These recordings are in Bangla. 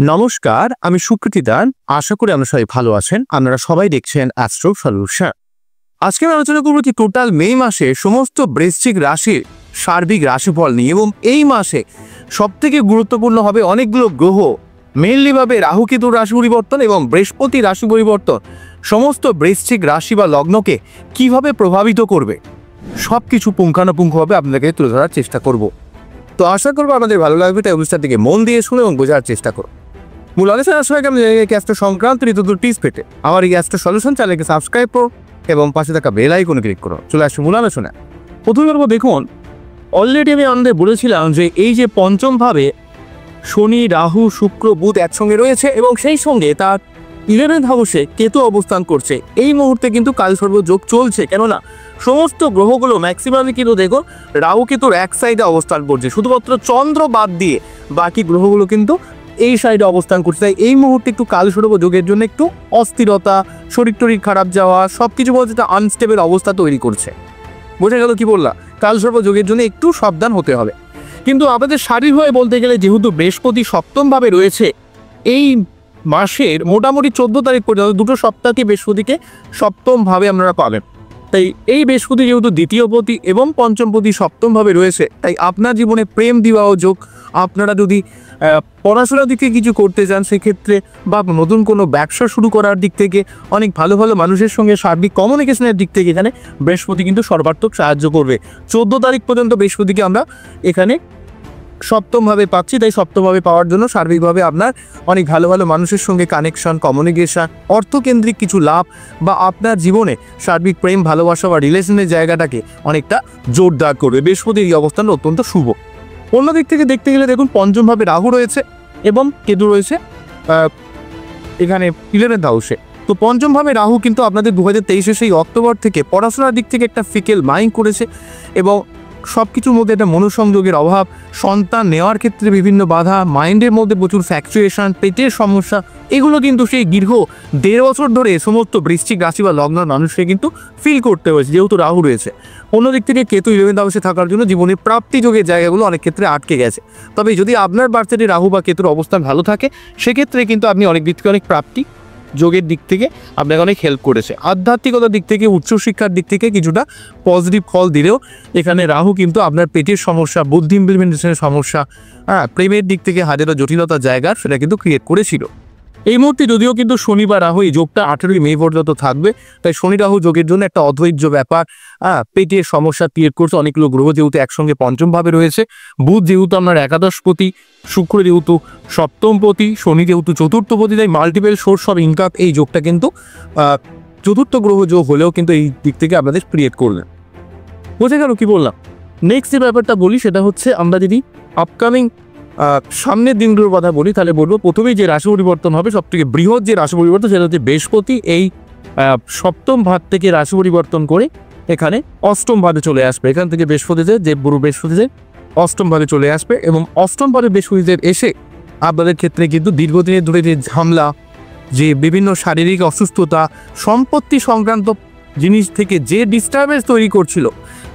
নমস্কার, আমি সুকৃতি দান। আশা করি আপনারা সবাই ভালো আছেন। আপনারা সবাই দেখছেন অ্যাস্ট্রো সলিউশন। আজকে আমি আলোচনা করব কি টোটাল মে মাসে সমস্ত বৃশ্চিক রাশির সার্বিক রাশিফল নিয়ে, এবং এই মাসে সবথেকে গুরুত্বপূর্ণ হবে অনেকগুলো গ্রহ, মেইনলি ভাবে রাহু কেতুর রাশি পরিবর্তন এবং বৃহস্পতি রাশি পরিবর্তন সমস্ত বৃশ্চিক রাশি বা লগ্নকে কিভাবে প্রভাবিত করবে, সবকিছু পুঙ্খানুপুঙ্খভাবে আপনাদেরকে তুলে ধরার চেষ্টা করব। তো আশা করবো আপনাদের ভালো লাগবে, তাই অনুষ্ঠান থেকে মন দিয়ে শুনে এবং বোঝার চেষ্টা করো। মূল আলোচনার সময় আমি অ্যাস্ট্রো সংক্রান্ত ঋতুর টিপস পেতে আমার এই অ্যাস্ট্রো সলিউশন চ্যানেলকে সাবস্ক্রাইব করো এবং পাশে থাকা বেল আইকনে ক্লিক করো। চলে আসছে মূল আলোচনা। প্রথমে বলবো, দেখুন অলরেডি আমি আমাদের বলেছিলাম যে এই যে পঞ্চম ভাবে শনি, রাহু, শুক্র, বুধ একসঙ্গে রয়েছে এবং সেই সঙ্গে তার 11th হাউসে কেতু অবস্থান করছে। এই মুহূর্তে কিন্তু কালসর্প যোগ চলছে, কেননা সমস্ত গ্রহগুলো ম্যাক্সিমামই কিন্তু দেখো রাহু কেতুর এক সাইডে অবস্থান করছে, শুধুমাত্র চন্দ্র বাদ দিয়ে বাকি গ্রহগুলো কিন্তু এই সাইডে অবস্থান করছে। তাই এই মুহূর্তে একটু কালসর্প যোগের জন্য একটু অস্থিরতা, শরীর টরীর খারাপ যাওয়া, সবকিছু বলতে একটা আনস্টেবল অবস্থা তৈরি করছে। বোঝা গেল কি বললাম? কালসর্প যোগের জন্য একটু সাবধান হতে হবে। কিন্তু আমাদের শারীরিকভাবে বলতে গেলে যেহেতু বৃহস্পতি সপ্তমভাবে রয়েছে, এই মাসের মোটামুটি 14 তারিখ পর্যন্ত দুটো সপ্তাহকে বৃহস্পতিকে সপ্তমভাবে আপনারা পাবেন। তাই এই বৃহস্পতি যেহেতু দ্বিতীয়পতি এবং পঞ্চমপতি সপ্তমভাবে রয়েছে, তাই আপনার জীবনে প্রেম বিবাহ যোগ, আপনারা যদি পড়াশোনার দিকে কিছু করতে চান সেক্ষেত্রে, বা নতুন কোনো ব্যবসা শুরু করার দিক থেকে, অনেক ভালো ভালো মানুষের সঙ্গে সার্বিক কমিউনিকেশনের দিক থেকে এখানে বৃহস্পতি কিন্তু সর্বাত্মক সাহায্য করবে। 14 তারিখ পর্যন্ত বৃহস্পতিকে আমরা এখানে সপ্তমভাবে পাচ্ছি। তাই সপ্তমভাবে পাওয়ার জন্য সার্বিকভাবে আপনার অনেক ভালো ভালো মানুষের সঙ্গে কানেকশন, কমিউনিকেশন, অর্থকেন্দ্রিক কিছু লাভ, বা আপনার জীবনে সার্বিক প্রেম, ভালোবাসা বা রিলেশনের জায়গাটাকে অনেকটা জোরদার করবে। বৃহস্পতির এই অবস্থান অত্যন্ত শুভ। অন্য দিক থেকে দেখতে গেলে দেখুন পঞ্চমভাবে রাহু রয়েছে এবং কেতু রয়েছে এখানে 11th হাউসে। তো পঞ্চমভাবে রাহু কিন্তু আপনাদের 2023 সেই অক্টোবর থেকে পড়াশোনার দিক থেকে একটা ফিকেল মাইন্ড করেছে, এবং সব কিছুর মধ্যে একটা মনোসংযোগের অভাব, সন্তান নেওয়ার ক্ষেত্রে বিভিন্ন বাধা, মাইন্ডের মধ্যে প্রচুর ফ্যাকচুয়েশন, পেটের সমস্যা, এগুলো কিন্তু সেই দীর্ঘ 1.5 বছর ধরে সমস্ত বৃশ্চিক রাশি বা লগ্ন মানুষকে কিন্তু ফিল করতে হয়েছে, যেহেতু রাহু রয়েছে। অন্যদিক থেকে কেতু 11th হাউসে থাকার জন্য জীবনে প্রাপ্তিযোগের জায়গাগুলো অনেক ক্ষেত্রে আটকে গেছে। তবে যদি আপনার বার্থডে রাহু বা কেতুর অবস্থান ভালো থাকে, সেক্ষেত্রে কিন্তু আপনি অনেক দিক থেকে অনেক প্রাপ্তি যোগের দিক থেকে আপনাকে অনেক হেল্প করেছে। আধ্যাত্মিকতার দিক থেকে, উচ্চশিক্ষার দিক থেকে কিছুটা পজিটিভ ফল দিলেও এখানে রাহু কিন্তু আপনার পেটের সমস্যা, বুদ্ধি ইমপ্লিমেন্টেশনের সমস্যা, প্রেমের দিক থেকে হাজারো জটিলতার জায়গা সেটা কিন্তু ক্রিয়েট করেছিল। এই মুহূর্তে যদিও কিন্তু শনি বা রাহু এই যোগটা 18 মে পর্যন্ত থাকবে, তাই শনি রাহু যোগের জন্য একটা অধৈর্য ব্যাপার, পেটের সমস্যা ক্রিয়েট করছে। অনেকগুলো গ্রহ যেহেতু একসঙ্গে পঞ্চমভাবে রয়েছে, বুধ যেহেতু আপনার একাদশপতি, শুক্র যেহেতু সপ্তমপতি, শনি যেহেতু চতুর্থপতি, তাই মাল্টিপল সোর্স অফ ইনকাম এই যোগটা কিন্তু চতুর্থ গ্রহ যোগ হলেও কিন্তু এই দিক থেকে আপনাদের ক্রিয়েট করবে। বোঝা গেল কি বললাম? নেক্সট যে ব্যাপারটা বলি সেটা হচ্ছে, আমরা যদি আপকামিং সামনের দিনগুলোর কথা বলি, তাহলে বলবো প্রথমেই যে রাশি পরিবর্তন হবে, সবথেকে বৃহৎ যে রাশি পরিবর্তন সেটা হচ্ছে বৃহস্পতি এই সপ্তম ভাব থেকে রাশি পরিবর্তন করে এখানে অষ্টম ভাবে চলে আসবে। এখান থেকে বৃহস্পতিদের যে গুরু বৃহস্পতিদের অষ্টম ভাবে চলে আসবে, এবং অষ্টম ভাবে বৃহস্পতিদের এসে আপনাদের ক্ষেত্রে কিন্তু দীর্ঘদিনের ধরে যে ঝামেলা, যে বিভিন্ন শারীরিক অসুস্থতা, সম্পত্তি সংক্রান্ত জিনিস থেকে যে ডিস্টারবেন্স তৈরি করছিল,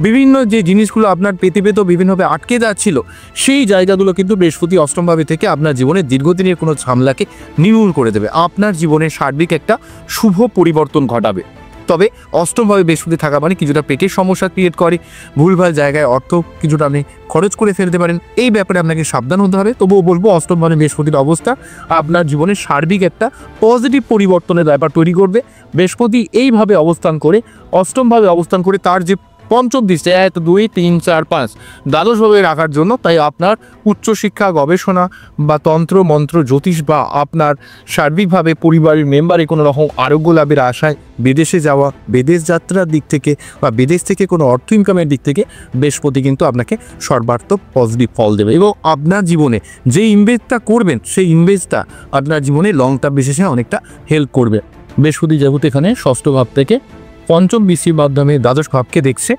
বিভিন্ন যে জিনিসগুলো আপনার পেতে বিভিন্নভাবে আটকে যাচ্ছিল, সেই জায়গাগুলো কিন্তু বৃহস্পতি অষ্টমভাবে থেকে আপনার জীবনে দীর্ঘদিনের কোনো ঝামেলাকে নির্মূল করে দেবে, আপনার জীবনে সার্বিক একটা শুভ পরিবর্তন ঘটাবে। তবে অষ্টমভাবে বৃহস্পতি থাকা মানে কিছুটা পেটের সমস্যা ক্রিয়েট করে, ভুলভাল জায়গায় অর্থ কিছুটা আপনি খরচ করে ফেলতে পারেন, এই ব্যাপারে আপনাকে সাবধান হতে হবে। তবুও বলবো অষ্টমভাবে বৃহস্পতির অবস্থা আপনার জীবনে সার্বিক একটা পজিটিভ পরিবর্তনের ব্যাপার তৈরি করবে। বৃহস্পতি এইভাবে অবস্থান করে, অষ্টমভাবে অবস্থান করে তার যে পঞ্চম দৃষ্টি 1, 2, 3, 4, 5 দ্বাদশভাবে রাখার জন্য, তাই আপনার উচ্চশিক্ষা, গবেষণা বা তন্ত্র মন্ত্র, জ্যোতিষ, বা আপনার সার্বিকভাবে পরিবারের মেম্বারে কোনো রকম আরোগ্য লাভের আশায় বিদেশে যাওয়া, বিদেশ যাত্রার দিক থেকে বা বিদেশ থেকে কোনো অর্থ ইনকামের দিক থেকে বৃহস্পতি কিন্তু আপনাকে সর্বাত্মক পজিটিভ ফল দেবে, এবং আপনার জীবনে যে ইনভেস্টটা করবেন সেই ইনভেস্টটা আপনার জীবনে লং টার্ম বিশেষে অনেকটা হেল্প করবে। বৃহস্পতি যেহেতু এখানে ষষ্ঠ ভাব থেকে পঞ্চম বৃষ্টির মাধ্যমে দ্বাদশ ভাবকে দেখছে,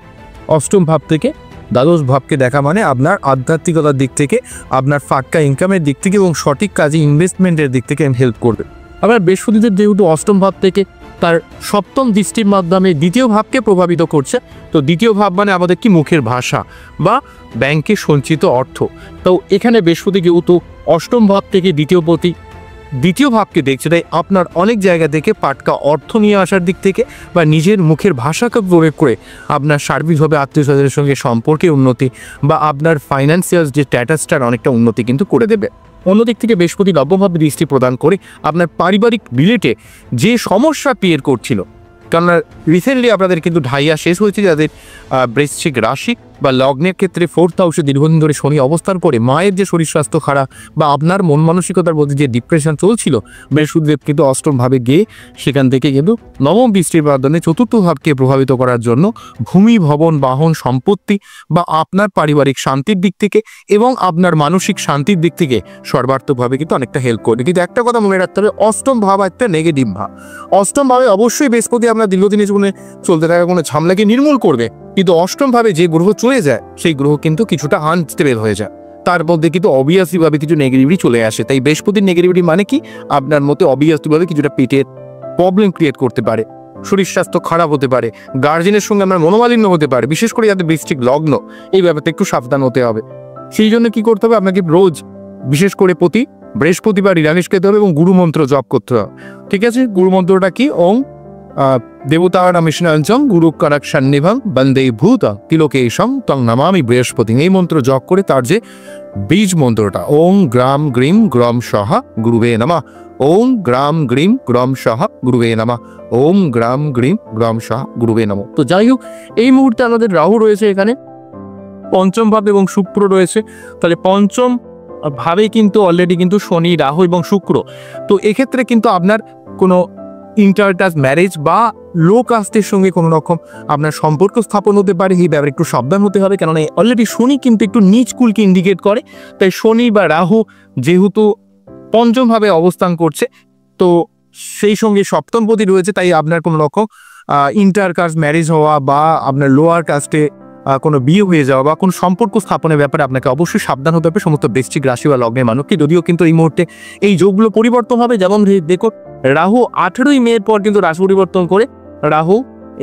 অষ্টম ভাব থেকে দ্বাদশ ভাবকে দেখা মানে আপনার আধ্যাত্মিকতার দিক থেকে, আপনার ফাক্কা ইনকামের দিক থেকে এবং সঠিক কাজে ইনভেস্টমেন্টের দিক থেকে হেল্প করবে। আবার বৃহস্পতিদের যেহেতু অষ্টম ভাব থেকে তার সপ্তম দৃষ্টির মাধ্যমে দ্বিতীয় ভাবকে প্রভাবিত করছে, তো দ্বিতীয় ভাব মানে আমাদের কি মুখের ভাষা বা ব্যাংকে সঞ্চিত অর্থ। তো এখানে বৃহস্পতি যেহেতু অষ্টম ভাব থেকে দ্বিতীয় পতি দ্বিতীয় ভাবকে দেখছে, তাই আপনার অনেক জায়গা থেকে পাটকা অর্থ নিয়ে আসার দিক থেকে বা নিজের মুখের ভাষাকে প্রয়োগ করে আপনার সার্বিকভাবে আত্মীয় স্বজনের সঙ্গে সম্পর্কে উন্নতি বা আপনার ফাইন্যান্সিয়াল যে স্ট্যাটাসটার অনেকটা উন্নতি কিন্তু করে দেবে। অন্যদিক থেকে বৃহস্পতি নবমভাবে দৃষ্টি প্রদান করে আপনার পারিবারিক রিলেটে যে সমস্যা ক্রিয়েট করছিল, কারণ রিসেন্টলি আপনাদের কিন্তু ঢাইয়া শেষ হয়েছে যাদের বৃশ্চিক রাশি বা লগ্নের ক্ষেত্রে 4th হাউসে দীর্ঘদিন ধরে শনি অবস্থান করে মায়ের যে শরীর স্বাস্থ্য খারাপ বা আপনার মন মানসিকতার মধ্যে যে ডিপ্রেশন চলছিল, বৃহস্পতিদেব কিন্তু অষ্টমভাবে গিয়ে সেখান থেকে কিন্তু নবম দৃষ্টির মাধ্যমে 4th ভাবকে প্রভাবিত করার জন্য ভূমি, ভবন, বাহন, সম্পত্তি বা আপনার পারিবারিক শান্তির দিক থেকে এবং আপনার মানসিক শান্তির দিক থেকে সর্বার্থকভাবে কিন্তু অনেকটা হেল্প করবে। কিন্তু একটা কথা মনে রাখতে হবে, অষ্টম ভাব একটা নেগেটিভ ভাব। অষ্টম ভাবে অবশ্যই বৃহস্পতি আপনার দীর্ঘদিনের জীবনে চলতে থাকা কোনো ঝামেলাকে নির্মূল করবে, কিন্তু অষ্টম ভাবে যে গ্রহ চলে যায় সেই গ্রহ কিন্তু কিছুটা আনস্টেবল হয়ে যায়, তার মধ্যে কিন্তু অবভিয়াসলি ভাবে কিছু নেগেটিভিটি চলে আসে। তাই বৃহস্পতির নেগেটিভিটি মানে কি, আপনার মধ্যে অবভিয়াসলি ভাবে কিছুটা পেটের প্রবলেম ক্রিয়েট করতে পারে, শরীর স্বাস্থ্য খারাপ হতে পারে, গার্জেনের সঙ্গে আপনার মনোমালিন্য হতে পারে, বিশেষ করে যাদের বৃশ্চিক লগ্ন এই ব্যাপারটা একটু সাবধান হতে হবে। সেই জন্য কি করতে হবে, আপনাকে রোজ বিশেষ করে প্রতি বৃহস্পতিবার নিরামিষ খেতে হবে এবং গুরুমন্ত্র জপ করতে হবে। ঠিক আছে, গুরুমন্ত্রটা কি, ওম দেবতারামিশনাঞ্চং গুরু কারাক্ষান্নিভং বন্দে ভূত তিলোকেশং তং নমামি বৃহস্পতি, এই মন্ত্র জপ করে তার যে বীজ মন্ত্রটা ওং গ্রাম গ্রিম গ্রম সহ গুরুবে নমঃ, ওং গ্রাম গ্রিম গ্রম সহ গুরুবে নমঃ, ওং গ্রাম গ্রিম গ্রম সহ গুরুবে নমঃ। তো যাই হোক, এই মুহূর্তে আমাদের রাহু রয়েছে এখানে পঞ্চম ভাব এবং শুক্র রয়েছে, তাহলে পঞ্চম ভাবে কিন্তু অলরেডি কিন্তু শনি, রাহু এবং শুক্র। তো এক্ষেত্রে কিন্তু আপনার কোনো ইন্টারকাস্ট ম্যারেজ বা লো কাস্টের সঙ্গে কোনো রকম আপনার সম্পর্ক স্থাপন হতে পারে, এই ব্যাপারে একটু সাবধান হতে হবে, কেননা অলরেডি শনি কিন্তু একটু নিচ কুলকে ইন্ডিকেট করে। তাই শনি বা রাহু যেহেতু পঞ্চমভাবে অবস্থান করছে, তো সেই সঙ্গে সপ্তমপতি রয়েছে, তাই আপনার কোনো রকম ইন্টারকাস্ট ম্যারেজ হওয়া বা আপনার লোয়ার কাস্টে কোনো বিয়ে হয়ে যাওয়া বা কোনো সম্পর্ক স্থাপনের ব্যাপারে আপনাকে অবশ্যই সাবধান হতে হবে সমস্ত বৃশ্চিক রাশি বা লগ্নের মানুষকে। যদিও কিন্তু এই মুহূর্তে এই যোগগুলো পরিবর্তন হবে, যেমন দেখো রাহু 18ই মের পর কিন্তু রাশি পরিবর্তন করে, রাহু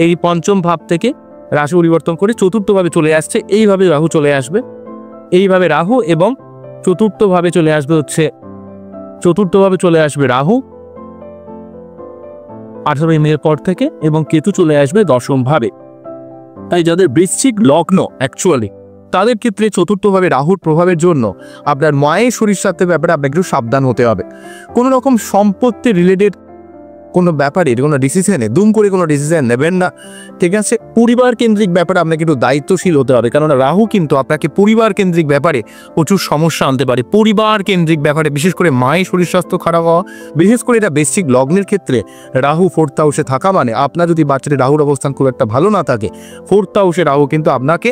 এই পঞ্চম ভাব থেকে রাশি পরিবর্তন করে 4th ভাবে চলে আসছে। এইভাবে রাহু চলে আসবে, এইভাবে রাহু এবং 4th ভাবে চলে আসবে হচ্ছে 4th ভাবে চলে আসবে রাহু 18ই মের পর থেকে, এবং কেতু চলে আসবে 10ম ভাবে। তাই যাদের বৃশ্চিক লগ্ন অ্যাকচুয়ালি তাদের ক্ষেত্রে 4th ভাবে রাহুর প্রভাবের জন্য আপনার মায়ের শরীর স্বাস্থ্যের ব্যাপারে আপনাকে একটু সাবধান হতে হবে। কোনো রকম সম্পত্তি রিলেটেড কোনো ব্যাপারে কোনো ডিসিশনে দুম করে কোনো ডিসিশন নেবেন না, ঠিক আছে। পরিবার কেন্দ্রিক ব্যাপারে আপনাকে একটু দায়িত্বশীল হতে হবে, কেননা রাহু কিন্তু আপনাকে পরিবার কেন্দ্রিক ব্যাপারে প্রচুর সমস্যা আনতে পারে। পরিবার কেন্দ্রিক ব্যাপারে বিশেষ করে মায়ের শরীর স্বাস্থ্য খারাপ হওয়া, বিশেষ করে এটা বৃশ্চিক লগ্নের ক্ষেত্রে রাহু 4th হাউসে থাকা মানে আপনার যদি বাচ্চাদের রাহুর অবস্থান খুব একটা ভালো না থাকে, 4th হাউসে রাহু কিন্তু আপনাকে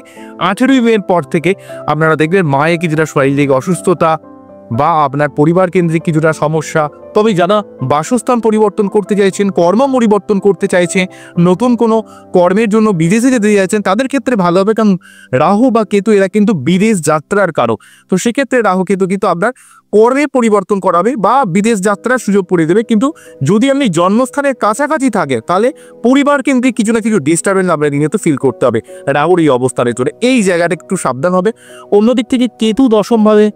18ই মের পর থেকে আপনারা দেখবেন মায়ের কিছুটা শারীরিক অসুস্থতা বা আপনার পরিবার কেন্দ্রিক কিছুটা সমস্যা। তবে যারা বাসস্থান পরিবর্তন করতে চাইছেন, কর্ম পরিবর্তন করতে চাইছে, নতুন কোনো কর্মের জন্য বিদেশে যেতে চাইছেন, তাদের ক্ষেত্রে ভালো হবে, কারণ রাহু বা কেতু এরা কিন্তু বিদেশ যাত্রার কারক। তো সেক্ষেত্রে রাহু কেতু কিন্তু আপনার কর্মে পরিবর্তন করাবে বা বিদেশ যাত্রার সুযোগ করে দেবে। কিন্তু যদি আপনি জন্মস্থানের কাছাকাছি থাকে তাহলে পরিবার কেন্দ্রিক কিছু না কিছু ডিস্টারবেন্স আপনার কিন্তু ফিল করতে হবে রাহুর এই অবস্থানে চলে, এই জায়গাটা একটু সাবধান হবে। অন্যদিক থেকে কেতু 10মভাবে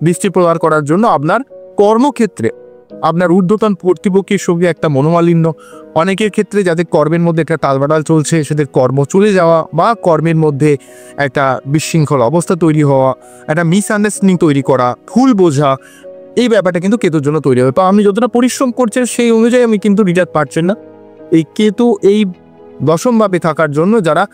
দৃষ্টি প্রদান করার জন্য আপনার কর্মক্ষেত্রে আপনার ঊর্ধ্বতন কর্তৃপক্ষের সঙ্গে একটা মনোমালিন্য, অনেকের ক্ষেত্রে যাদের কর্মের মধ্যে একটা তালবাটাল চলছে সেদের কর্ম চলে যাওয়া বা কর্মের মধ্যে একটা বিশৃঙ্খল অবস্থা তৈরি হওয়া, একটা মিসআন্ডারস্ট্যান্ডিং তৈরি করা, ভুল বোঝা, এই ব্যাপারটা কিন্তু কেতুর জন্য তৈরি হবে। তো আপনি যতটা পরিশ্রম করছেন সেই অনুযায়ী আমি কিন্তু রিজাল্ট পাচ্ছেন না। এই কেতু এই 10ম ভাবে থাকার জন্য যারা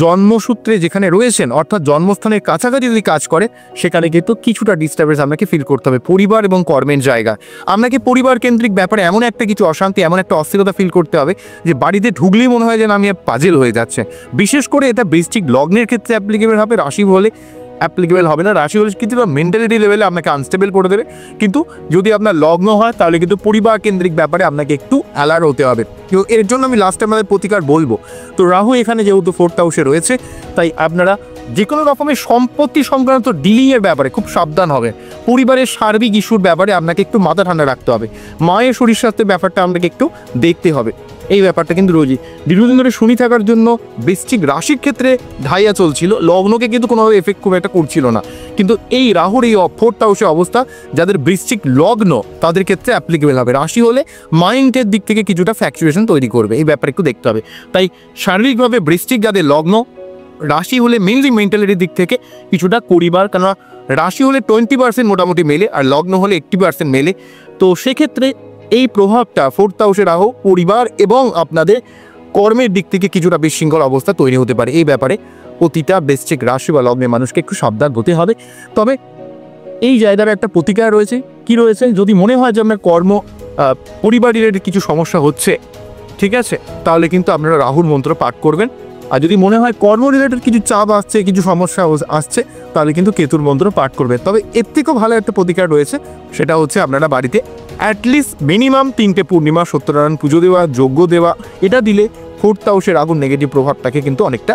জন্মসূত্রে যেখানে রয়েছেন অর্থাৎ জন্মস্থানের কাছাকাছি যদি কাজ করে, সেখানে কিন্তু কিছুটা ডিস্টার্বেন্স আপনাকে ফিল করতে হবে পরিবার এবং কর্মের জায়গা। আপনাকে পরিবার কেন্দ্রিক ব্যাপারে এমন একটা কিছু অশান্তি, এমন একটা অস্থিরতা ফিল করতে হবে যে বাড়িতে ঢুকলেই মনে হয় যেন আমি পাজেল হয়ে যাচ্ছে। বিশেষ করে এটা বৃশ্চিক লগ্নের ক্ষেত্রে অ্যাপ্লিকেবল হবে, রাশি হলে অ্যাপ্লিকেবল হবে না। রাশি হলে কিন্তু মেন্টালিটি লেভেলে আপনাকে আনস্টেবল করে দেবে, কিন্তু যদি আপনার লগ্ন হয় তাহলে কিন্তু পরিবার কেন্দ্রিক ব্যাপারে আপনাকে একটু অ্যালার্ট হতে হবে। তো এর জন্য আমি লাস্টে আমাদের প্রতিকার বলবো। তো রাহু এখানে যেহেতু 4th হাউসে রয়েছে, তাই আপনারা যে কোনো রকমের সম্পত্তি সংক্রান্ত ডিলিংয়ের ব্যাপারে খুব সাবধান হবে। পরিবারের সার্বিক ইস্যুর ব্যাপারে আপনাকে একটু মাথা ঠান্ডা রাখতে হবে। মায়ের শরীর স্বাস্থ্যের ব্যাপারটা আপনাকে একটু দেখতে হবে। এই ব্যাপারটা কিন্তু রোজই দীর্ঘদিন ধরে শনি থাকার জন্য বৃশ্চিক রাশির ক্ষেত্রে ঢাইয়া চলছিল, লগ্নকে কিন্তু কোনোভাবে এফেক্ট খুব একটা করছিল না। কিন্তু এই রাহুর এই ফোর্থ হাউসে অবস্থা যাদের বৃশ্চিক লগ্ন তাদের ক্ষেত্রে অ্যাপ্লিকেবল হবে। রাশি হলে মাইন্ডের দিক থেকে কিছুটা ফ্ল্যাকচুয়েশন তৈরি করবে, এই ব্যাপারে একটু দেখতে হবে। তাই শারীরিকভাবে বৃশ্চিক যাদের লগ্ন, রাশি হলে মেনলি মেন্টালিটির দিক থেকে কিছুটা পরিবার, কেননা রাশি হলে 20% মোটামুটি মেলে আর লগ্ন হলে 80% মেলে। তো সেক্ষেত্রে এই প্রভাবটা ফোর্থ হাউসে রাহু পরিবার এবং আপনাদের কর্মের দিক থেকে কিছুটা বিশৃঙ্খল অবস্থা তৈরি হতে পারে। এই ব্যাপারে প্রতিটা বৃশ্চিক রাশি বা লগ্নের মানুষকে একটু সাবধান হতে হবে। তবে এই জায়গার একটা প্রতিকার রয়েছে। কি রয়েছে? যদি মনে হয় যে আপনার কর্ম পরিবার রিলেটেড কিছু সমস্যা হচ্ছে, ঠিক আছে, তাহলে কিন্তু আপনারা রাহুর মন্ত্র পাঠ করবেন। আর যদি মনে হয় কর্ম রিলেটেড কিছু চাপ আসছে, কিছু সমস্যা আসছে, তাহলে কিন্তু কেতুর মন্ত্র পাঠ করবেন। তবে এর থেকেও ভালো একটা প্রতিকার রয়েছে, সেটা হচ্ছে আপনারা বাড়িতে অ্যাটলিস্ট মিনিমাম 3টে পূর্ণিমা সত্যনারায়ণ পুজো দেওয়া, যজ্ঞ দেওয়া। এটা দিলে ফোর্থ হাউসের রাহুর নেগেটিভ প্রভাবটাকে কিন্তু অনেকটা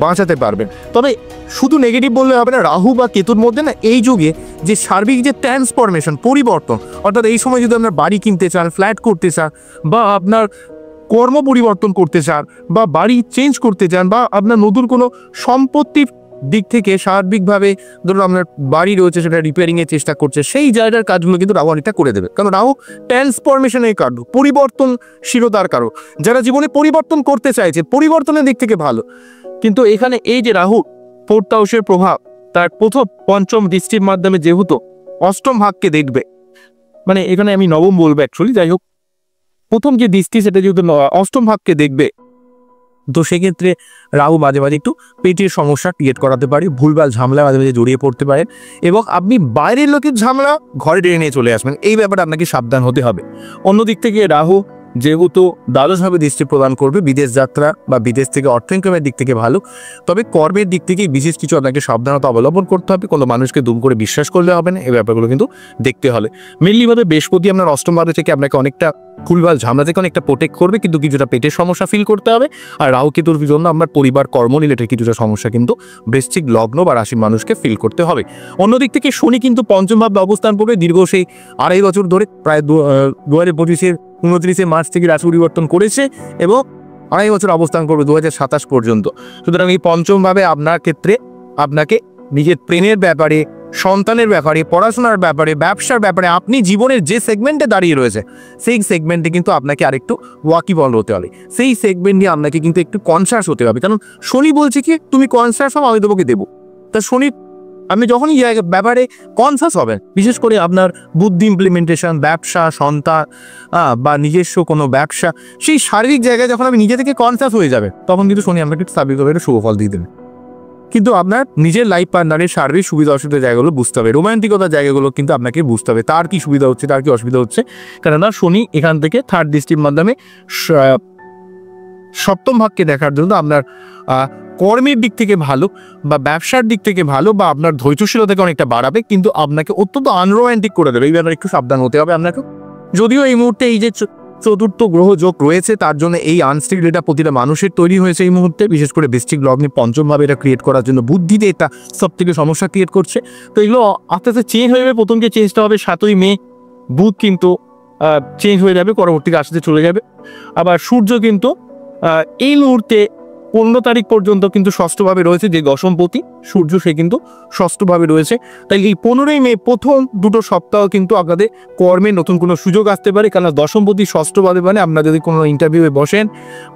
বাঁচাতে পারবেন। তবে শুধু নেগেটিভ বললে হবে না, রাহু বা কেতুর মধ্যে না এই যুগে যে সার্বিক যে ট্রান্সফরমেশন, পরিবর্তন, অর্থাৎ এই সময় যদি আপনার বাড়ি কিনতে চান, ফ্ল্যাট করতে চান, বা আপনার কর্ম পরিবর্তন করতে চান, বা বাড়ি চেঞ্জ করতে চান, বা আপনার নতুন কোনো সম্পত্তির দিক থেকে সার্বিকভাবে ধরুন আপনার বাড়ি রয়েছে সেটা রিপেয়ারিংয়ের চেষ্টা করছে, সেই জায়গার কাজগুলো কিন্তু রাহু অনেকটা করে দেবে। কারণ রাহু ট্রান্সফরমেশনের কারণ, পরিবর্তনশীলতার কারণ। যারা জীবনে পরিবর্তন করতে চাইছে, পরিবর্তনের দিক থেকে ভালো। কিন্তু এখানে এই যে রাহু ফোর্থ হাউসের প্রভাব, তার প্রথম পঞ্চম দৃষ্টির মাধ্যমে যেহেতু অষ্টম ভাগকে দেখবে, মানে এখানে আমি নবম বলবো অ্যাকচুয়ালি, যাই হোক, প্রথম যে দৃষ্টি সেটা যেহেতু অষ্টম ভাগকে দেখবে, তো সেক্ষেত্রে রাহু মাঝে মাঝে একটু পেটের সমস্যা ক্রিয়েট করাতে পারে, ভুলভাল ঝামেলা মাঝে মাঝে জড়িয়ে পড়তে পারে, এবং আপনি বাইরের লোকের ঝামেলা ঘরে টেনে নিয়ে চলে আসবেন। এই ব্যাপারে আপনাকে সাবধান হতে হবে। অন্যদিক থেকে রাহু যেহেতু দ্বাদশভাবে দৃষ্টি প্রদান করবে, বিদেশ যাত্রা বা বিদেশ থেকে অর্থ ইনকামের দিক থেকে ভালো। তবে কর্মের দিক থেকে বিশেষ কিছু আপনাকে সাবধানতা অবলম্বন করতে হবে। কোনো মানুষকে দুম করে বিশ্বাস করলে হবে না, এই ব্যাপারগুলো কিন্তু দেখতে হবে। মেনলিভাবে বৃহস্পতি আপনার অষ্টম ভাবে থেকে আপনাকে অনেকটা ভুলভাল ঝামেলা থেকে অনেকটা প্রোটেক্ট করবে, কিন্তু কিছুটা পেটের সমস্যা ফিল করতে হবে। আর রাহু কেতুর জন্য আপনার পরিবার কর্ম রিলেটেড কিছুটা সমস্যা কিন্তু বৃশ্চিক লগ্ন বা রাশির মানুষকে ফিল করতে হবে। অন্যদিক থেকে শনি কিন্তু পঞ্চম ভাবে অবস্থান করবে দীর্ঘ সেই 2.5 বছর ধরে, প্রায় 2025-এর 29 মার্চ থেকে রাশি পরিবর্তন করেছে এবং 2.5 বছর অবস্থান করবে 2027 পর্যন্ত। সুতরাং এই পঞ্চম ভাবে আপনার ক্ষেত্রে আপনাকে নিজের প্রেমের ব্যাপারে, সন্তানের ব্যাপারে, পড়াশোনার ব্যাপারে, ব্যবসার ব্যাপারে, আপনি জীবনের যে সেগমেন্টে দাঁড়িয়ে রয়েছে সেই সেগমেন্টে কিন্তু আপনাকে আরেকটু ওয়াকিবল হতে হবে। সেই সেগমেন্ট নিয়ে আপনাকে কিন্তু একটু কনসাস হতে হবে। কারণ শনি বলছে কি, তুমি কনসাস হও, আমি তোমাকে দেবো। তা শনি আপনি যখনই ব্যাপারে কনসাস হবেন, বিশেষ করে আপনার বুদ্ধি ইমপ্লিমেন্টেশন, ব্যবসা, সন্তান বা নিজস্ব কোনো ব্যবসা, সেই শারীরিক জায়গায় যখন আপনি নিজে থেকে কনসাস হয়ে যাবেন, তখন কিন্তু শনি আপনাকে স্বাভাবিকভাবে একটা শুভফল দিয়ে দেবে। কিন্তু আপনার নিজের লাইফ পার্টনারের শারীরিক সুবিধা অসুবিধার জায়গাগুলো বুঝতে হবে, রোমান্টিকতার জায়গাগুলো কিন্তু আপনাকে বুঝতে হবে, তার কি সুবিধা হচ্ছে, তার কি অসুবিধা হচ্ছে। কেননা শনি এখান থেকে থার্ড দৃষ্টির মাধ্যমে সপ্তম ভাগকে দেখার জন্য আপনার কর্মের দিক থেকে ভালো, বা ব্যবসার দিক থেকে ভালো, বা আপনার ধৈর্যশীলতাকে অনেকটা বাড়াবে, কিন্তু আপনাকে অত্যন্ত আনরোম্যান্টিক করে দেবে। এই ব্যাপারে একটু সাবধান হতে হবে আপনাকে। যদিও এই মুহূর্তে এই যে চতুর্থ গ্রহ যোগ রয়েছে, তার জন্য এই আনস্টেবিলিটিটা প্রতিটা মানুষের তৈরি হয়েছে এই মুহূর্তে, বিশেষ করে বৃশ্চিক লগ্নে পঞ্চম ভাবে এটা ক্রিয়েট করার জন্য বুদ্ধিতে এটা সব থেকে সমস্যা ক্রিয়েট করছে। তো এগুলো আস্তে আস্তে চেঞ্জ হয়ে যাবে। প্রথম যে চেঞ্জটা হবে 7ই মে, বুধ কিন্তু চেঞ্জ হয়ে যাবে, পরবর্তী রাশিতে চলে যাবে। আবার সূর্য কিন্তু এই মুহূর্তে 15 তারিখ পর্যন্ত কিন্তু ষষ্ঠভাবে রয়েছে, যে দশমপতি সূর্য সে কিন্তু ষষ্ঠভাবে রয়েছে। তাই এই 15ই মে প্রথম দুটো সপ্তাহ কিন্তু আপনাদের কর্মে নতুন কোনো সুযোগ আসতে পারে। কারণ দশমপতি ষষ্ঠভাবে মানে আপনারা যদি কোনো ইন্টারভিউয়ে বসেন,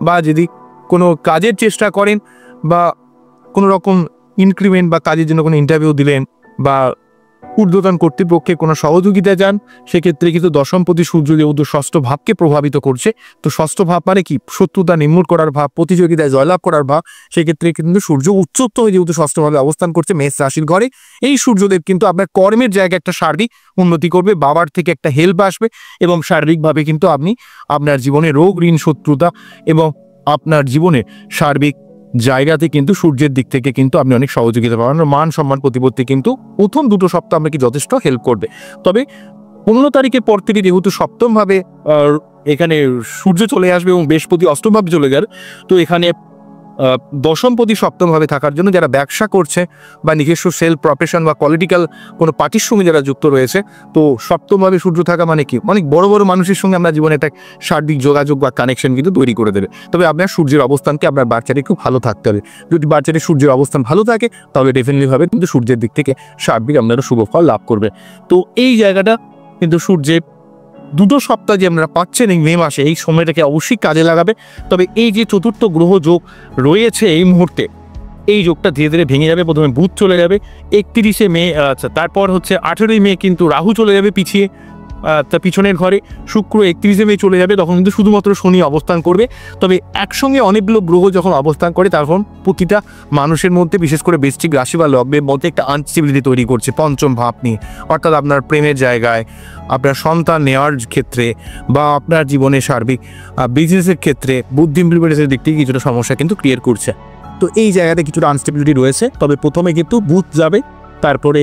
বা যদি কোনো কাজের চেষ্টা করেন, বা কোনো রকম ইনক্রিমেন্ট বা কাজের জন্য কোনো ইন্টারভিউ দিলেন, বা ঊর্ধ্বতন কর্তৃপক্ষে কোনো সহযোগিতা যান, সেক্ষেত্রে কিন্তু দশমপতি সূর্য যেহেতু ষষ্ঠ ভাবকে প্রভাবিত করছে, তো ষষ্ঠ ভাব মানে কি, শত্রুতা নির্মূল করার ভাব, প্রতিযোগিতায় জয়লাভ করার ভাব। সেক্ষেত্রে কিন্তু সূর্য উচ্চত্ব হয়ে যেহেতু ষষ্ঠভাবে অবস্থান করছে মেষ রাশির ঘরে, এই সূর্যদেব কিন্তু আপনার কর্মের জায়গায় একটা শারীরিক উন্নতি করবে, বাবার থেকে একটা হেল্প আসবে, এবং শারীরিকভাবে কিন্তু আপনি আপনার জীবনে রোগ, ঋণ, শত্রুতা এবং আপনার জীবনে সার্বিক জায়গাতে কিন্তু সূর্যের দিক থেকে কিন্তু আপনি অনেক সহযোগিতা পাবেন। মান সম্মান প্রতিপত্তি কিন্তু প্রথম দুটো সপ্তাহ আপনাকে যথেষ্ট হেল্প করবে। তবে 15 তারিখের পর থেকে যেহেতু সপ্তমভাবে এখানে সূর্য চলে আসবে এবং বৃহস্পতি অষ্টমভাবে চলে গেল, তো এখানে দশমপতি সপ্তমভাবে থাকার জন্য যারা ব্যবসা করছে বা নিজস্ব সেলফ প্রফেশন বা পলিটিক্যাল কোনো পার্টির সঙ্গে যারা যুক্ত রয়েছে, তো সপ্তমভাবে সূর্য থাকা মানে কি, অনেক বড় বড় মানুষের সঙ্গে আমরা জীবনে একটা সার্বিক যোগাযোগ বা কানেকশন কিন্তু তৈরি করে দেবে। তবে আপনার সূর্যের অবস্থানকে আপনার বাচ্চাটি খুব ভালো থাকতে হবে। যদি বাচ্চাটির সূর্যের অবস্থান ভালো থাকে তাহলে ডেফিনেটলিভাবে কিন্তু সূর্যের দিক থেকে সার্বিক আপনারা শুভ ফল লাভ করবে। তো এই জায়গাটা কিন্তু সূর্যের দুটো সপ্তাহ যে আপনারা পাচ্ছেন এই মে মাসে, এই সময়টাকে অবশ্যই কাজে লাগাবে। তবে এই যে চতুর্থ গ্রহ যোগ রয়েছে এই মুহূর্তে, এই যোগটা ধীরে ধীরে ভেঙে যাবে। প্রথমে বুধ চলে যাবে 31শে মে, আচ্ছা তারপর হচ্ছে 18ই মে কিন্তু রাহু চলে যাবে পিছিয়ে, তার পিছনের ঘরে। শুক্র 31শে মে চলে যাবে, তখন কিন্তু শুধুমাত্র শনি অবস্থান করবে। তবে একসঙ্গে অনেকগুলো গ্রহ যখন অবস্থান করে তখন প্রতিটা মানুষের মধ্যে, বিশেষ করে বৃশ্চিক রাশি বা লগ্নের মধ্যে একটা আনস্টেবিলিটি তৈরি করছে পঞ্চম ভাব নিয়ে। অর্থাৎ আপনার প্রেমের জায়গায়, আপনার সন্তান নেওয়ার ক্ষেত্রে বা আপনার জীবনে সার্বিক বিজনেসের ক্ষেত্রে বুদ্ধি ইমপ্লিমেন্টেশনের দিক থেকে কিছুটা সমস্যা কিন্তু ক্রিয়েট করছে। তো এই জায়গাতে কিছুটা আনস্টেবিলিটি রয়েছে। তবে প্রথমে কিন্তু বুধ যাবে, তারপরে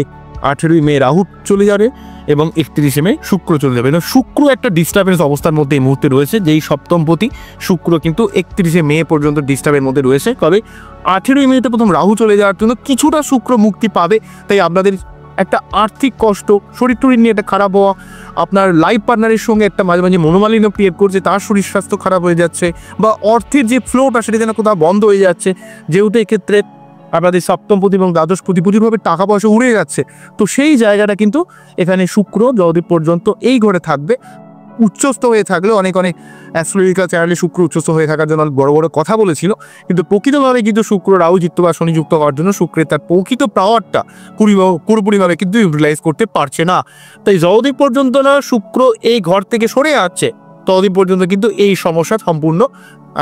18ই মে রাহু চলে যাবে এবং 31শে মে শুক্র চলে যাবে। শুক্র একটা ডিস্টার্বেন্স অবস্থার মধ্যে এই মুহূর্তে রয়েছে, যেই সপ্তমপতি শুক্র কিন্তু 31শে মে পর্যন্ত ডিস্টার্বের মধ্যে রয়েছে। তবে 18ই মেতে প্রথম রাহু চলে যাওয়ার জন্য কিছুটা শুক্র মুক্তি পাবে। তাই আপনাদের একটা আর্থিক কষ্ট, শরীর টরীর নিয়ে একটা খারাপ হওয়া, আপনার লাইফ পার্টনারের সঙ্গে একটা মাঝে মাঝে মনোমালিন্য ক্রিয়েট করছে, তার শরীর স্বাস্থ্য খারাপ হয়ে যাচ্ছে, বা অর্থের যে ফ্লোটা সেটা যেন কোথাও বন্ধ হয়ে যাচ্ছে। যেহেতু এক্ষেত্রে আপনাদের সপ্তমপতি এবং দ্বাদশপতি প্রচুরভাবে টাকা পয়সা উড়ে যাচ্ছে, তো সেই জায়গাটা কিন্তু এখানে শুক্র যতদিন পর্যন্ত এই ঘরে থাকবে, উচ্চস্থ হয়ে থাকলে অনেক অ্যাস্ট্রোলজিক্যাল চ্যানেলে শুক্র উচ্চস্থ হয়ে থাকার জন্য বড় বড় কথা বলেছিল, কিন্তু প্রকৃতভাবে কিন্তু শুক্র রাহু যুক্ত বা শনি যুক্ত হওয়ার জন্য শুক্রের তার প্রকৃত পাওয়ারটা পুরোপুরিভাবে কিন্তু ইউটিলাইজ করতে পারছে না। তাই যতদিন পর্যন্ত না শুক্র এই ঘর থেকে সরে যাচ্ছে ততদিন পর্যন্ত কিন্তু এই সমস্যা সম্পূর্ণ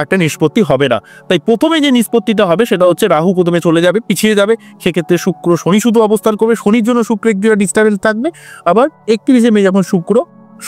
একটা নিষ্পত্তি হবে না। তাই প্রথমে যে নিষ্পত্তিটা হবে সেটা হচ্ছে রাহু প্রথমে চলে যাবে, পিছিয়ে যাবে। সেক্ষেত্রে শুক্র শনি শুধু অবস্থান করবে, শনির জন্য শুক্র একটু ডিস্টার্বেন্স থাকবে। আবার 31শে মে যখন শুক্র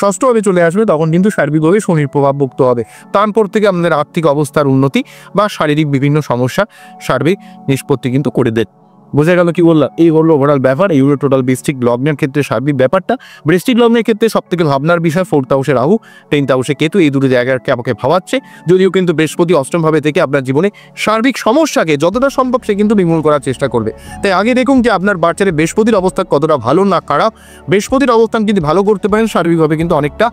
ষষ্ঠভাবে চলে আসবে তখন কিন্তু সার্বিকভাবে শনির প্রভাবমুক্ত হবে। তারপর থেকে আপনাদের আর্থিক অবস্থার উন্নতি বা শারীরিক বিভিন্ন সমস্যা সার্বিক নিষ্পত্তি কিন্তু করে দেয়। বোঝা গেল কি বললাম? এই হলো ওভারঅল ব্যাপার। এই হলো টোটাল বৃশ্চিক লগ্নের ক্ষেত্রে সার্বিক ব্যাপারটা। বৃশ্চিক লগ্নের ক্ষেত্রে সব থেকে ভাবনার বিষয় 4th হাউসে রাহু, 10th হাউসে কেতু, এই দুটো জায়গাকে আমাকে ভাবাচ্ছে। যদিও কিন্তু বৃহস্পতি অষ্টমভাবে থেকে আপনার জীবনে সার্বিক সমস্যাকে যতটা সম্ভব সে কিন্তু নির্মূল করার চেষ্টা করবে। তাই আগে দেখুন যে আপনার বাচ্চারে বৃহস্পতির অবস্থা কতটা ভালো না খারাপ। বৃহস্পতির অবস্থান কিন্তু ভালো করতে পারেন, সার্বিকভাবে কিন্তু অনেকটা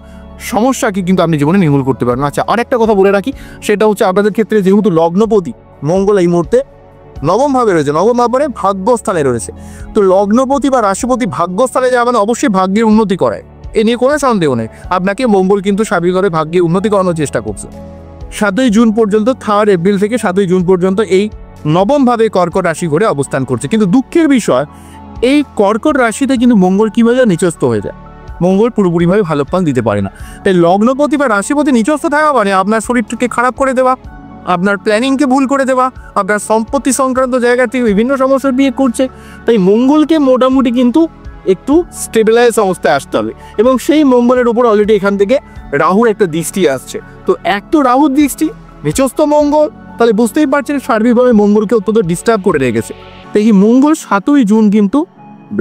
সমস্যাকে কিন্তু আপনি জীবনে নির্মূল করতে পারেন। আচ্ছা, আরেকটা কথা বলে রাখি, সেটা হচ্ছে আপনাদের ক্ষেত্রে যেহেতু লগ্নপতি মঙ্গল এই মুহূর্তে নবমভাবে রয়েছে, নবম ভাবে ভাগ্যস্থানে রয়েছে, তো লগ্নপতি বা রাশিপতি ভাগ্যস্থানে যাওয়া মানে অবশ্যই ভাগ্যের উন্নতি করায়, এ নিয়ে কোনো সন্দেহ নেই। আপনাকে মঙ্গল কিন্তু সার্বিকভাবে ভাগ্যের উন্নতি করানোর চেষ্টা করছে। 7ই জুন পর্যন্ত, 3rd এপ্রিল থেকে 7ই জুন পর্যন্ত এই নবমভাবে কর্কট রাশি ঘরে অবস্থান করছে। কিন্তু দুঃখের বিষয়, এই কর্কট রাশিতে কিন্তু মঙ্গল কিভাবে নিচস্থ হয়ে যায়, মঙ্গল পুরোপুরিভাবে ভালো ফল দিতে পারে না। তাই লগ্নপতি বা রাশিপতি নিচস্থ থাকা মানে আপনার শরীরটাকে খারাপ করে দেওয়া, আপনার প্ল্যানিংকে ভুল করে দেওয়া, আপনার সম্পত্তি সংক্রান্ত জায়গা থেকে বিভিন্ন সমস্যা বিয়ে করছে। তাই মঙ্গলকে মোটামুটি কিন্তু একটু স্টেবিলাইজ অবস্থায় আসতে হবে, এবং সেই মঙ্গলের উপর অলরেডি এখান থেকে রাহুর একটা দৃষ্টি আসছে। তো এক তো রাহুর দৃষ্টি, নিচস্থ মঙ্গল, তাহলে বুঝতেই পারছেন সার্বিকভাবে মঙ্গলকে অত্যন্ত ডিস্টার্ব করে রেখেছে। তাই এই মঙ্গল 7ই জুন কিন্তু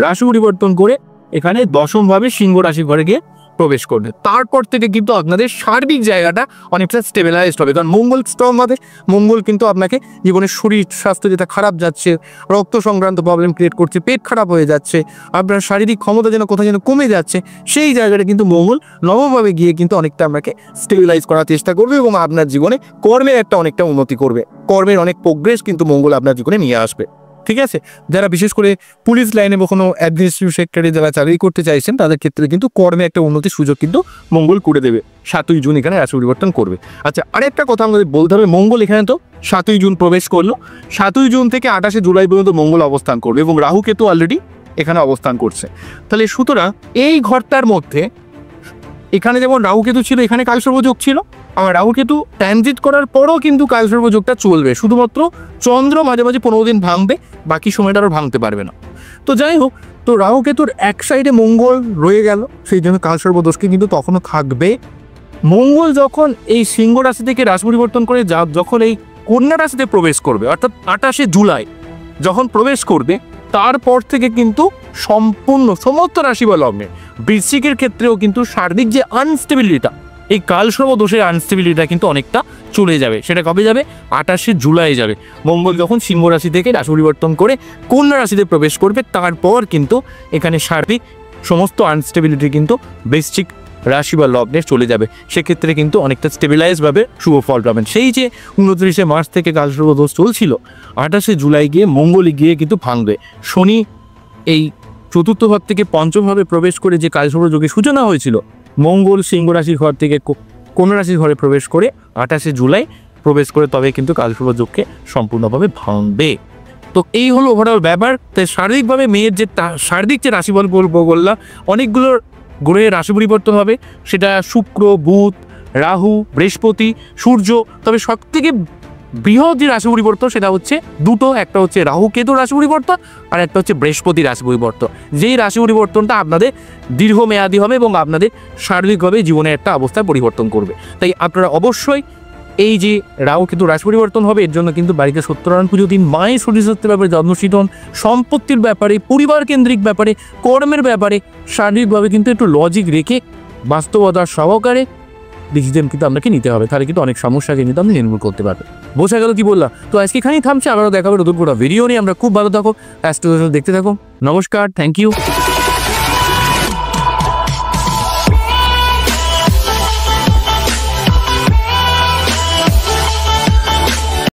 রাশি পরিবর্তন করে এখানে দশমভাবে সিংহ রাশি ঘরে গিয়ে প্রবেশ করবে। তারপর থেকে কিন্তু আপনাদের সার্বিক জায়গাটা অনেকটা স্টেবিলাইজড হবে, কারণ মঙ্গল স্ট্রং হবে। মঙ্গল কিন্তু আপনাকে জীবনের শরীর স্বাস্থ্য যেটা খারাপ যাচ্ছে, রক্ত সংক্রান্ত প্রবলেম ক্রিয়েট করছে, পেট খারাপ হয়ে যাচ্ছে, আপনার শারীরিক ক্ষমতা যেন কোথাও যেন কমে যাচ্ছে, সেই জায়গাটা কিন্তু মঙ্গল নবমভাবে গিয়ে কিন্তু অনেকটা আপনাকে স্টেবিলাইজ করার চেষ্টা করবে, এবং আপনার জীবনে কর্মের একটা অনেকটা উন্নতি করবে। কর্মের অনেক প্রোগ্রেস কিন্তু মঙ্গল আপনার জীবনে নিয়ে আসবে। ঠিক আছে, যারা বিশেষ করে পুলিশ লাইনে বা কোনো অ্যাডমিনিস্ট্রেটিভ সেক্টরে যারা চাকরি করতে চাইছেন তাদের ক্ষেত্রে কিন্তু কর্মে একটা উন্নতির সুযোগ কিন্তু মঙ্গল করে দেবে। 7ই জুন এখানে রাশি পরিবর্তন করবে। আচ্ছা, আরেকটা কথা আমাদের বলতে হবে, মঙ্গল এখানে তো 7ই জুন প্রবেশ করলো, 7ই জুন থেকে 28শে জুলাই পর্যন্ত মঙ্গল অবস্থান করবে, এবং রাহু কেতু অলরেডি এখানে অবস্থান করছে। তাহলে সুতরাং এই ঘরটার মধ্যে এখানে যেমন রাহু কেতু ছিল, এখানে কালসর্পযোগ ছিল, আমার রাহু কেতু ট্রানজিট করার পরও কিন্তু কালসর্পযোগটা চলবে। শুধুমাত্র চন্দ্র মাঝে মাঝে 15 দিন ভাঙবে, বাকি সময়টা আরও ভাঙতে পারবে না। তো যাই হোক, তো রাহু কেতুর এক সাইডে মঙ্গল রয়ে গেল, সেই জন্য কালসর্পদোষকে কিন্তু তখনও থাকবে। মঙ্গল যখন এই সিংহ রাশি থেকে রাশি পরিবর্তন করে যখন এই কন্যা রাশিতে প্রবেশ করবে, অর্থাৎ 28শে জুলাই যখন প্রবেশ করবে, তারপর থেকে কিন্তু সম্পূর্ণ সমস্ত রাশি বা লগ্নে বৃশ্চিকের ক্ষেত্রেও কিন্তু সার্বিক যে আনস্টেবিলিটিটা এই কালসর্প দোষের আনস্টেবিলিটিটা কিন্তু অনেকটা চলে যাবে। সেটা কবে যাবে? 28শে জুলাই যাবে। মঙ্গল যখন সিংহ রাশি থেকে রাশি পরিবর্তন করে কন্যা রাশিতে প্রবেশ করবে, তারপর কিন্তু এখানে সার্বিক সমস্ত আনস্টেবিলিটি কিন্তু বৃশ্চিক রাশি বা লগ্নে চলে যাবে। সেক্ষেত্রে কিন্তু অনেকটা স্টেবিলাইজভাবে শুভ ফল পাবেন। সেই যে 29শে মার্চ থেকে কালসর্প দোষ চলছিল, 28শে জুলাই গিয়ে মঙ্গল গিয়ে কিন্তু ভাঙবে। শনি এই চতুর্থ ভাব থেকে পঞ্চম ভাবে প্রবেশ করে যে কালসর্প যোগের সূচনা হয়েছিল, মঙ্গল সিংহ রাশির ঘর থেকে কন্যা রাশির ঘরে প্রবেশ করে 28শে জুলাই প্রবেশ করে তবে কিন্তু কালসর্প যোগকে সম্পূর্ণভাবে ভাঙবে। তো এই হলো ওভারঅল ব্যাপার। তাই শারীরিকভাবে মেয়ের যে শারীরিক যে রাশিফল বললাম, অনেকগুলো গ্রহের রাশি পরিবর্তন হবে, সেটা শুক্র, বুধ, রাহু, বৃহস্পতি, সূর্য। তবে সবথেকে বৃহৎ যে রাশি পরিবর্তন সেটা হচ্ছে দুটো, একটা হচ্ছে রাহু কেতু রাশি পরিবর্তন, আর একটা হচ্ছে বৃহস্পতি রাশি পরিবর্তন। যেই রাশি পরিবর্তনটা আপনাদের দীর্ঘমেয়াদী হবে এবং আপনাদের শারীরিকভাবে জীবনের একটা অবস্থায় পরিবর্তন করবে। তাই আপনারা অবশ্যই এই যে রাহু কেতু রাশি পরিবর্তন হবে, এর জন্য কিন্তু বাড়িতে সত্যনারায়ণ পুজো দিন, মায়ের শরীর স্বাস্থ্যের ব্যাপারে যত্নশীল হন, সম্পত্তির ব্যাপারে, পরিবার কেন্দ্রিক ব্যাপারে, কর্মের ব্যাপারে শারীরিকভাবে কিন্তু একটু লজিক রেখে বাস্তবতার সহকারে ডিসিশন কিন্তু আপনাকে নিতে হবে। তাহলে কিন্তু অনেক সমস্যাকে কিন্তু আপনি নির্মূল করতে পারবেন। বোঝা গেল কি বললাম? তো আজকে এখানেই থামছে, আবারও দেখাবে নতুন কোনো ভিডিও নিয়ে। আমরা খুব ভালো থাকো, অ্যাস্ট্রো দেখতে থাকো। নমস্কার, থ্যাংক ইউ।